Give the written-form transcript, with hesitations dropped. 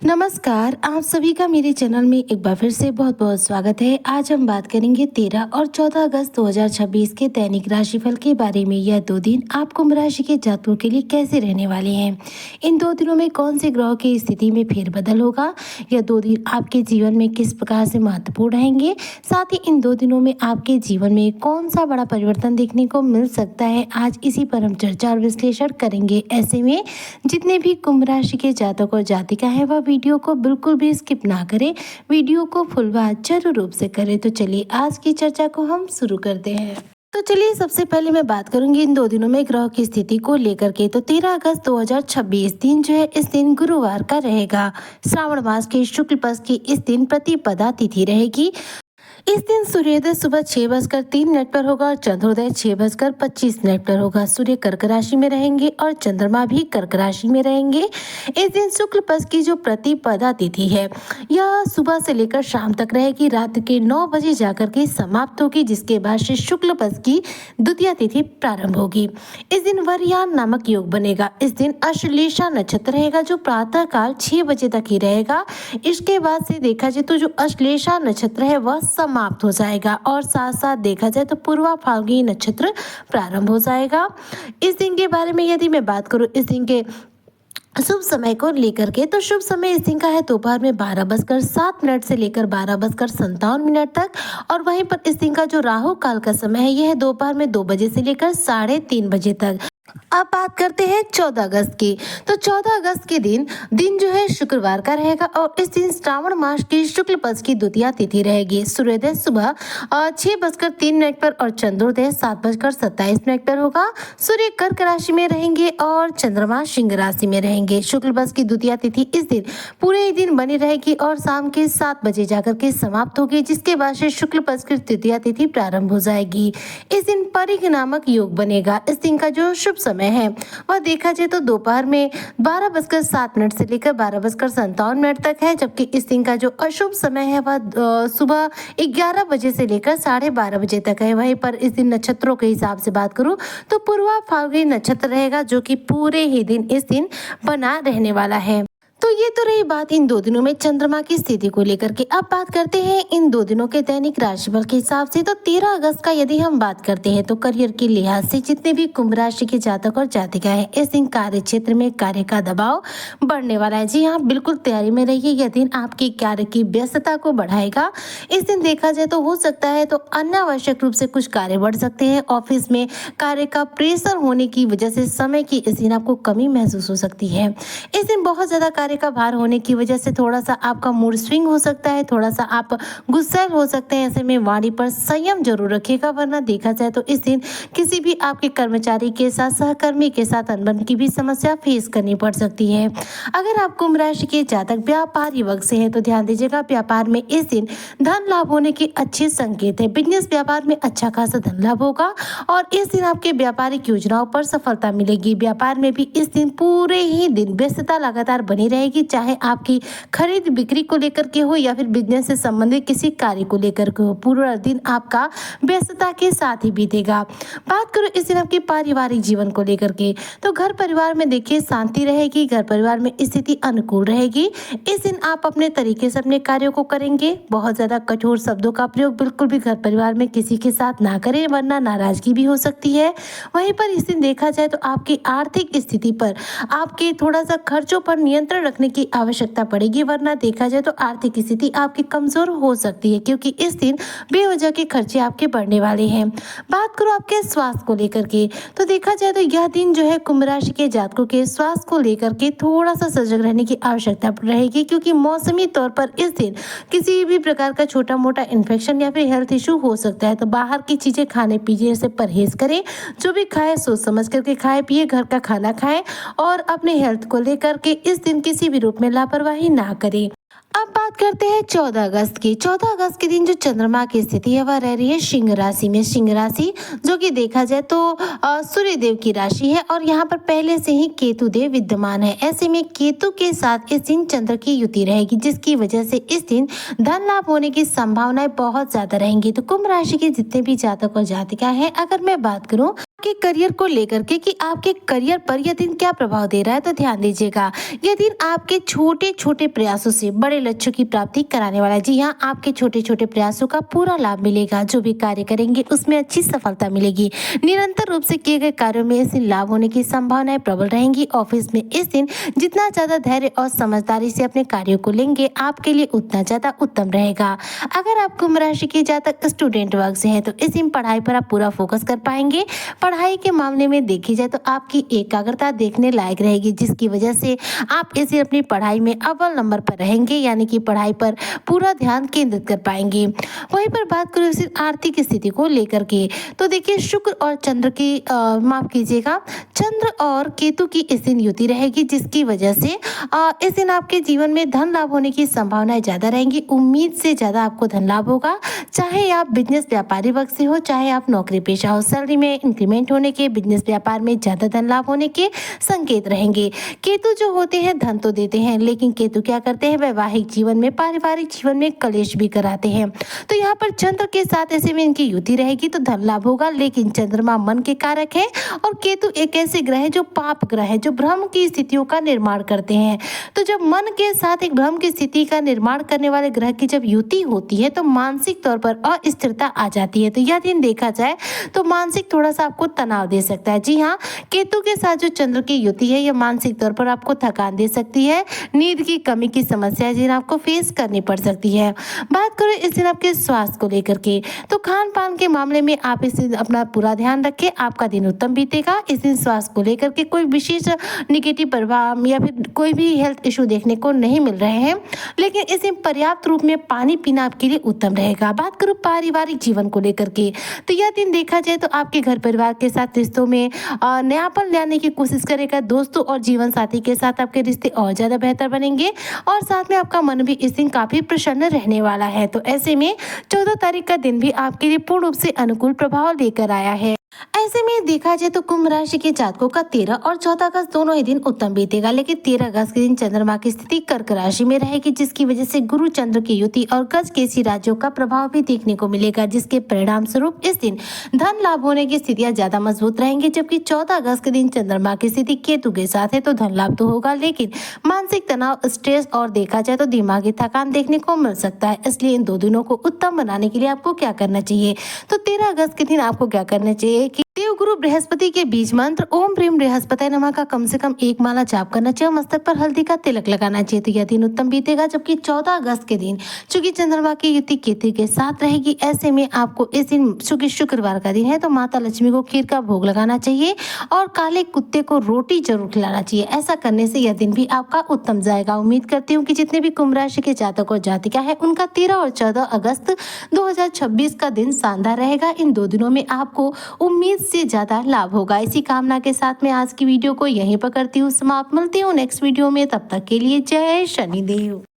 नमस्कार, आप सभी का मेरे चैनल में एक बार फिर से बहुत बहुत स्वागत है। आज हम बात करेंगे 13 और 14 अगस्त 2026 के दैनिक राशिफल के बारे में। यह 2 दिन आप कुंभ राशि के जातकों के लिए कैसे रहने वाले हैं, इन 2 दिनों में कौन से ग्रह की स्थिति में फेरबदल होगा, यह 2 दिन आपके जीवन में किस प्रकार से महत्वपूर्ण रहेंगे, साथ ही इन 2 दिनों में आपके जीवन में कौन सा बड़ा परिवर्तन देखने को मिल सकता है, आज इसी पर हम चर्चा और विश्लेषण करेंगे। ऐसे में जितने भी कुंभ राशि के जातक और जातिका है वह वीडियो को बिल्कुल भी स्किप ना करें, वीडियो को फुल वॉच जरूर रूप से करें। तो चलिए आज की चर्चा को हम शुरू करते हैं। तो चलिए सबसे पहले मैं बात करूंगी इन 2 दिनों में ग्रह की स्थिति को लेकर के। तो 13 अगस्त 2026 दिन जो है इस दिन गुरुवार का रहेगा। श्रावण मास के शुक्ल पक्ष की इस दिन प्रतिपदा तिथि रहेगी। इस दिन सूर्योदय सुबह 6:03 पर होगा और चंद्रोदय 6:25 पर होगा। सूर्य कर्क राशि में रहेंगे और चंद्रमा भी कर्क राशि में रहेंगे। इस दिन शुक्ल पक्ष की जो प्रतिपदा तिथि है यह सुबह से लेकर शाम तक रहेगी, रात के 9 बजे जाकर के समाप्त होगी, जिसके बाद से शुक्ल पक्ष की द्वितीय तिथि प्रारंभ होगी। इस दिन वरयान नामक योग बनेगा। इस दिन अश्लेषा नक्षत्र रहेगा जो प्रातः काल 6 बजे तक ही रहेगा। इसके बाद से देखा जाए तो जो अश्लेषा नक्षत्र है वह समाप्त हो जाएगा और साथ साथ देखा जाए तो पूर्वा फाल्गुनी नक्षत्र प्रारंभ हो जाएगा। इस दिन के बारे में यदि मैं बात करूं इस दिन के शुभ समय को लेकर के, तो शुभ समय इस दिन का है दोपहर में 12:07 से लेकर 12:57 तक, और वहीं पर इस दिन का जो राहु काल का समय है यह है दोपहर में 2 बजे से लेकर 3:30 बजे तक। अब बात करते हैं 14 अगस्त की। तो 14 अगस्त के दिन जो है शुक्रवार का रहेगा और इस दिन श्रावण मास की शुक्ल पक्ष की द्वितीय तिथि रहेगी। सूर्योदय सुबह 6:03 पर और चंद्रोदय 7:27 पर होगा। सूर्य कर्क राशि में रहेंगे और चंद्रमा सिंह राशि में रहेंगे। शुक्ल पक्ष की द्वितीय तिथि इस दिन पूरे ही दिन बनी रहेगी और शाम के 7 बजे जाकर के समाप्त होगी, जिसके बाद से शुक्ल पक्ष की तृतीय तिथि प्रारंभ हो जाएगी। इस दिन परिघ नामक योग बनेगा। इस दिन का जो शुभ समय है वह देखा जाए तो दोपहर में 12:07 से लेकर 12:57 तक है, जबकि इस दिन का जो अशुभ समय है वह सुबह 11 बजे से लेकर 12:30 बजे तक है। वहीं पर इस दिन नक्षत्रों के हिसाब से बात करूं तो पूर्वा फाल्गुनी नक्षत्र रहेगा जो कि पूरे ही दिन इस दिन बना रहने वाला है। तो ये तो रही बात इन 2 दिनों में चंद्रमा की स्थिति को लेकर के। अब बात करते हैं इन 2 दिनों के दैनिक राशिफल के हिसाब से। तो 13 अगस्त का यदि हम बात करते हैं तो करियर के लिहाज से जितने भी कुंभ राशि के जातक और जातिका है इस दिन कार्य क्षेत्र में कार्य का दबाव बढ़ने वाला है। जी हाँ, बिल्कुल तैयारी में रहिए। यह दिन आपकी कार्य की व्यस्तता को बढ़ाएगा। इस दिन देखा जाए तो हो सकता है तो अनावश्यक रूप से कुछ कार्य बढ़ सकते हैं। ऑफिस में कार्य का प्रेशर होने की वजह से समय की इस दिन आपको कमी महसूस हो सकती है। इस दिन बहुत ज्यादा कार्य का भार होने की वजह से थोड़ा सा आपका मूड स्विंग हो सकता है, थोड़ा सा आप गुस्सैल हो सकते हैं। ऐसे में वाणी पर संयम जरूर रखिएगा, वरना देखा जाए तो इस दिन किसी भी आपके कर्मचारी के साथ, सहकर्मी के साथ अनबन की भी समस्या फेस करनी पड़ सकती है। अगर आप कुंभ राशि के जातक व्यापारी वर्ग से हैं तो ध्यान दीजिएगा, व्यापार में इस दिन धन लाभ होने के अच्छे संकेत है। बिजनेस व्यापार में अच्छा खासा धन लाभ होगा और इस दिन आपके व्यापारिक योजनाओं पर सफलता मिलेगी। व्यापार में भी इस दिन पूरे ही दिन व्यस्तता लगातार बनी रहेगी, चाहे आपकी खरीद बिक्री को लेकर के हो या फिर बिजनेस से संबंधित किसी कार्य को लेकर के हो। पूरा दिन आपका व्यस्तता के साथ ही बीतेगा। बात करो इस दिन आपके पारिवारिक जीवन को लेकर के, तो घर परिवार में देखिए शांति रहेगी, घर परिवार में स्थिति अनुकूल रहेगी। इस दिन आप अपने तरीके से अपने कार्यों को करेंगे। बहुत ज्यादा कठोर शब्दों का प्रयोग बिल्कुल भी घर परिवार में किसी के साथ ना करें, वरना नाराजगी भी हो सकती है। वहीं पर इस दिन देखा जाए तो आपकी आर्थिक स्थिति पर, आपके थोड़ा सा खर्चों पर नियंत्रण रखने की आवश्यकता पड़ेगी, वरना देखा जाए तो आर्थिक स्थिति आपकी कमजोर हो सकती है, क्योंकि इस दिन बेवजह के खर्चे आपके बढ़ने वाले हैं। बात करो आपके स्वास्थ्य को लेकर के, तो देखा जाए तो यह दिन जो है कुंभ राशि के जातकों के स्वास्थ्य को लेकर के थोड़ा सा सजग रहने की आवश्यकता रहेगी, क्योंकि मौसमी तौर पर इस दिन किसी भी प्रकार का छोटा मोटा इन्फेक्शन या फिर हेल्थ इशू हो सकता है। तो बाहर की चीजें खाने पीने से परहेज करें, जो भी खाए सोच समझ करके खाए पिए, घर का खाना खाएं और अपने हेल्थ को लेकर के इस दिन किसी भी रूप में लापरवाही ना करें। अब बात करते हैं 14 अगस्त की। 14 अगस्त के दिन जो चंद्रमा की स्थिति है वह रह रही है सिंह राशि में। सिंह राशि जो कि देखा जाए तो सूर्य देव की राशि है और यहाँ पर पहले से ही केतु देव विद्यमान है। ऐसे में केतु के साथ इस दिन चंद्र की युति रहेगी, जिसकी वजह से इस दिन धन लाभ होने की संभावनाएं बहुत ज्यादा रहेंगी। तो कुंभ राशि के जितने भी जातक और जातिका है, अगर मैं बात करूँ आपके करियर को लेकर के कि आपके करियर पर यह दिन क्या प्रभाव दे रहा है, तो ध्यान दीजिएगा। यह दिन आपके छोटे छोटे प्रयासों से बड़े लक्ष्यों की प्राप्ति कराने वाला है। जी हाँ, आपके छोटे छोटे प्रयासों का पूरा लाभ मिलेगा। जो भी कार्य करेंगे उसमें अच्छी सफलता मिलेगी। निरंतर रूप से किए गए कार्यों में इस दिन लाभ होने की संभावनाएं प्रबल रहेंगी। ऑफिस में इस दिन जितना ज्यादा धैर्य और समझदारी से अपने कार्यों को लेंगे, आपके लिए उतना ज्यादा उत्तम रहेगा। अगर आप कुंभ राशि के जातक स्टूडेंट वर्ग से हैं, तो इस दिन पढ़ाई पर आप पूरा फोकस कर पाएंगे। पढ़ाई के मामले में देखी जाए तो आपकी एकाग्रता देखने लायक रहेगी, जिसकी वजह से आप इसे अपनी पढ़ाई में अव्वल नंबर पर रहेंगे, यानी कि पढ़ाई पर पूरा ध्यान केंद्रित कर पाएंगे। वहीं पर बात करें सिर्फ आर्थिक स्थिति को लेकर के, तो देखिए शुक्र और चंद्र की माफ कीजिएगा, चंद्र और केतु की इस दिन युति रहेगी, जिसकी वजह से इस दिन आपके जीवन में धन लाभ होने की संभावनाएं ज्यादा रहेंगी। उम्मीद से ज्यादा आपको धन लाभ होगा, चाहे आप बिजनेस व्यापारी वर्ग से हो, चाहे आप नौकरी पेशा हो। सैलरी में इंक्रीमेंट होने के, बिजनेस व्यापार में ज्यादा धन लाभ होने के संकेत रहेंगे। केतु जो होते हैं धन तो देते हैं, लेकिन केतु क्या करते हैं, वैवाहिक जीवन में, पारिवारिक जीवन में कलेश भी कराते हैं। तो यहाँ पर चंद्र के साथ ऐसे में इनकी युति रहेगी तो धन लाभ होगा, लेकिन चंद्रमा मन के कारक है और केतु एक ऐसे ग्रह है जो पाप ग्रह है, जो भ्रम की स्थितियों का निर्माण करते हैं। तो जब मन के साथ एक भ्रम की स्थिति का निर्माण करने वाले ग्रह की जब युति होती है, तो मानसिक तौर पर अस्थिरता आ जाती है। तो यह दिन देखा जाए तो मानसिक थोड़ा सा आपको तनाव दे सकता है। जी हाँ, केतु के साथ जो चंद्र की युति है, यह मानसिक तौर पर आपको थकान दे सकती है, नींद की कमी की समस्या जिन आपको फेस करनी पड़ सकती है। बात करें इस दिन आपके स्वास्थ्य को लेकर के, तो खान पान के मामले में आप इस दिन अपना पूरा ध्यान रखें, आपका दिन उत्तम बीतेगा। इस दिन स्वास्थ्य को लेकर के कोई विशेष निगेटिव प्रभाव या फिर कोई भी हेल्थ इशू देखने को नहीं मिल रहे हैं, लेकिन इस दिन पर्याप्त रूप में पानी पीना आपके लिए उत्तम रहेगा। बात करूं पारिवारिक जीवन को लेकर के, तो यह दिन देखा जाए तो आपके घर परिवार के साथ रिश्तों में नयापन लाने की कोशिश करेगा। दोस्तों और जीवन साथी के साथ आपके रिश्ते और ज्यादा बेहतर बनेंगे और साथ में आपका मन भी इस दिन काफी प्रसन्न रहने वाला है। तो ऐसे में 14 तारीख का दिन भी आपके लिए पूर्ण रूप से अनुकूल प्रभाव लेकर आया है। ऐसे में देखा जाए तो कुंभ राशि के जातकों का 13 और 14 अगस्त दोनों ही दिन उत्तम बीतेगा, लेकिन 13 अगस्त के दिन चंद्रमा की स्थिति कर्क राशि में रहेगी, जिसकी वजह से गुरु चंद्र की युति और गज केसी राज्यों का प्रभाव भी देखने को मिलेगा, जिसके परिणाम स्वरूप इस दिन धन लाभ होने की स्थितियां ज्यादा मजबूत रहेंगी। जबकि 14 अगस्त के दिन चंद्रमा की स्थिति केतु के साथ है, तो धन लाभ तो होगा, लेकिन मानसिक तनाव, स्ट्रेस और देखा जाए तो दिमागी थकान देखने को मिल सकता है। इसलिए इन दो दिनों को उत्तम बनाने के लिए आपको क्या करना चाहिए, तो 13 अगस्त के दिन आपको क्या करना चाहिए कि देवगुरु बृहस्पति के बीज मंत्र ओम प्रेम बृहस्पति नमः का कम से कम 1 माला जाप करना चाहिए, मस्तक पर हल्दी का तिलक लगाना चाहिए। तो यह दिन उत्तम बीतेगा। जबकि 14 अगस्त के दिन चूंकि चंद्रमा की युति केतु के साथ रहेगी, ऐसे में आपको इस दिन चूंकि शुक्रवार का दिन है, तो माता लक्ष्मी को खीर का भोग लगाना चाहिए और काले कुत्ते को रोटी जरूर खिलाना चाहिए। ऐसा करने से यह दिन भी आपका उत्तम जाएगा। उम्मीद करती हूँ कि जितने भी कुंभ राशि के जातक और जातिका है, उनका 13 और 14 अगस्त 2026 का दिन शानदार रहेगा। इन दो दिनों में आपको उम्मीद से ज्यादा लाभ होगा। इसी कामना के साथ मैं आज की वीडियो को यहीं पर करती हूँ समाप्त। मिलती हूँ नेक्स्ट वीडियो में, तब तक के लिए जय शनिदेव।